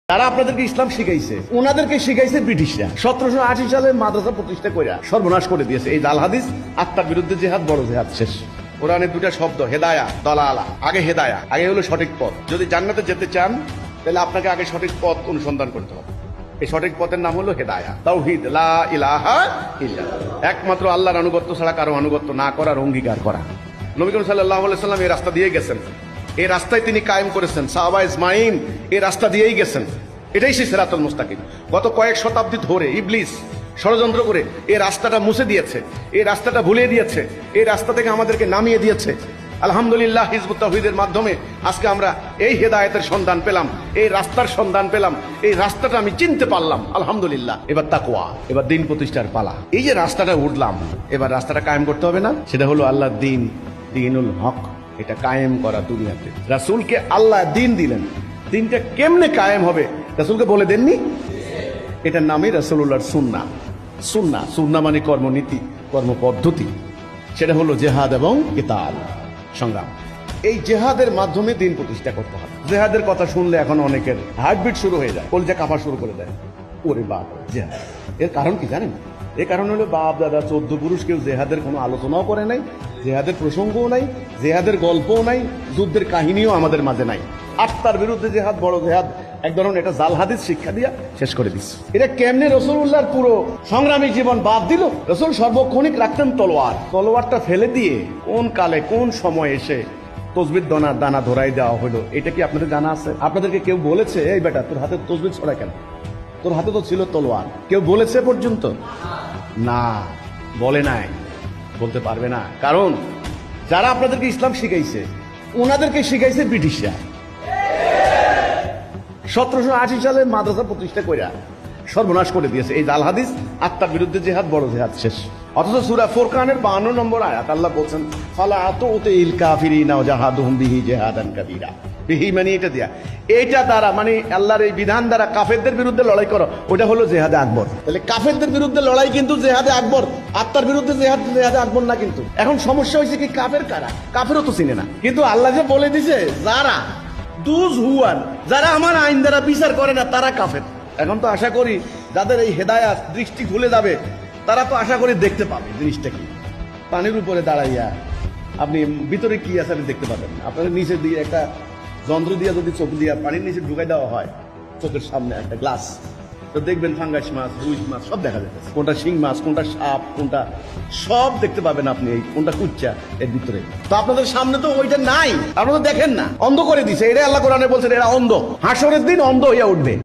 তারা আপনাদেরকে ইসলাম শিখাইছে, ওনাদেরকে শিখাইছে ব্রিটিশরা। 1780 সালে মাদ্রাসা প্রতিষ্ঠা করে সর্বনাশ করে দিয়েছে। এই জাল হাদিস, আত্মার বিরুদ্ধে জেহাদ, বড় জেহাদ শেষ। কোরআনে দুটা শব্দ, হেদায়া, দলালা। আগে হেদায়া, আগে হলো সঠিক পথ। যদি জান্নাতে যেতে চান তাহলে আপনাকে আগে সঠিক পথ অনুসন্ধান করতে হবে। এই সঠিক পথের নাম হলো হেদায়া, তাওহীদ, লা ইলাহা ইল্লাল্লাহ। একমাত্র আল্লাহর আনুগত্য ছাড়া কারো আনুগত্য না করার অঙ্গীকার করা। নবী করিম সাল্লাল্লাহু আলাইহি সাল্লাম এই রাস্তা দিয়ে গেছেন, এই রাস্তায় তিনি কায়েম করেছেন। সাহাবা ইজমাইন এই রাস্তা দিয়েই গেছেন। এটাই সেই সিরাতুল মুস্তাকিম। গত কয়েক শতাব্দী ধরে ইবলিস ষড়যন্ত্র করে এই রাস্তাটা মুছে দিয়েছে, এই রাস্তাটা ভুলিয়ে দিয়েছে, এই রাস্তা থেকে আমাদেরকে নামিয়ে দিয়েছে। আলহামদুলিল্লাহ, হিজবুত তাওহীদের মাধ্যমে আজকে আমরা এই হেদায়েতের সন্ধান পেলাম, এই রাস্তার সন্ধান পেলাম, এই রাস্তাটা আমি চিনতে পারলাম। আলহামদুলিল্লাহ, এবার তাকওয়া, এবার দিন প্রতিষ্ঠার পালা। এই যে রাস্তাটা উঠলাম, এবার রাস্তাটা কায়েম করতে হবে না? সেটা হলো আল্লাহর দিন, দ্বীনুল হক। এটা কায়েম করা দুনিয়াতে। রাসূলকে আল্লাহ দিন দিলেন, দিনটা কেমনে কায়েম হবে রাসূলকে বলে দেননি? এটার নামই রাসূলুল্লাহর সুন্নাহ। সুন্নাহ, সুন্নাহ মানে কর্মনীতি, কর্মপদ্ধতি। সেটা হলো জেহাদ এবং কিতাল, সংগ্রাম। এই জেহাদের মাধ্যমে দিন প্রতিষ্ঠা করতে হবে। জেহাদের কথা শুনলে এখন অনেকের হার্টবিট শুরু হয়ে যায়, কলিজা কাঁপা শুরু করে দেয়। ওরে বাপ, জেহাদ! এর কারণ কি জানেন? এর কারণ হলো বাপ দাদা 14 পুরুষ কেউ জেহাদের কোনো আলোচনাও করে নাই, জেহাদের প্রসঙ্গও নাই, জেহাদের গল্পও নাই, যুদ্ধের কাহিনীও আমাদের মাঝে নাই। আত্মার বিরুদ্ধে জেহাদ, বড় জেহাদ, এক ধরনের এটা জাল হাদিস শিক্ষা দিয়া শেষ করে দিচ্ছে। এটা কেমনে রাসূলুল্লাহর পুরো সংগ্রামী জীবন বাদ দিল? রাসূল সর্বক্ষণিক রাখতেন তলোয়ার। তলোয়ারটা ফেলে দিয়ে কোন কালে কোন সময় এসে তসবির দানা ধরাই দেওয়া হলো, এটা কি আপনাদের জানা আছে? আপনাদেরকে কেউ বলেছে এই বেটা তোর হাতে তসবির ছড়া কেন? তোর হাতে তো ছিল তলোয়ার। কেউ বলেছে পর্যন্ত? না, বলে নাই, বলতে পারবে না। কারণ যারা আপনাদেরকে ইসলাম শিখাইছে, ওনাদেরকে শিখাইছে ব্রিটিশরা। 1780 সালে মাদ্রাসা প্রতিষ্ঠা করে সর্বনাশ করে দিয়েছে। এই জাল হাদিস, আত্মার বিরুদ্ধে জেহাদ, বড় জেহাদ শেষ। অথচ সূরা ফুরকানের 52 নম্বর আয়াত আল্লাহ বলছেন, ফালা আতুতিল কাফিরিনা ওয়া জাহাদুহুম বিহি জিহাদান কাবীরা। বিহি মানে এটা দিয়া, এইটা দ্বারা মানে আল্লাহর এই বিধান দ্বারা কাফেরদের বিরুদ্ধে লড়াই করো, ওটা হলো জেহাদে আকবর। তাহলে কাফেরদের বিরুদ্ধে লড়াই কিন্তু জেহাদে আকবর, আত্মার বিরুদ্ধে জেহাদ জেহাদে আকবর না। কিন্তু এখন সমস্যা হয়েছে কি, কাফের কারা? কাফেরও তো চিনে না। কিন্তু আল্লাহ যে বলে দিছে, যারা যারা আমার আইন দ্বারা বিচার করে না তারা কাফের। এখন তো আশা করি যাদের এই হেদায়াত দৃষ্টি খুলে যাবে, তারা তো আশা করি দেখতে পাবে জিনিসটা কি। পানির উপরে দাঁড়াইয়া আপনি ভিতরে কি আছে দেখতে পাবেন। আপনাদের নিচে দিয়ে একটা যন্ত্র দিয়ে যদি চোখ দিয়ে পানির নিচে ঢুকাই দেওয়া হয়, চোখের সামনে একটা গ্লাস, তো দেখবেন ফাঙ্গাস মাছ, রুই মাছ সব দেখা যাচ্ছে। কোনটা শিং মাছ, কোনটা সাপ, কোনটা সব দেখতে পাবেন আপনি। এই কোনটা কুচ্চা এর ভিতরে, তো আপনাদের সামনে তো ওইটা নাই, আপনারা দেখেন না, অন্ধ করে দিছে। এটা আল্লাহ কোরআনে বলছেন, এরা অন্ধ, হাসরের দিন অন্ধ হইয়া উঠবে।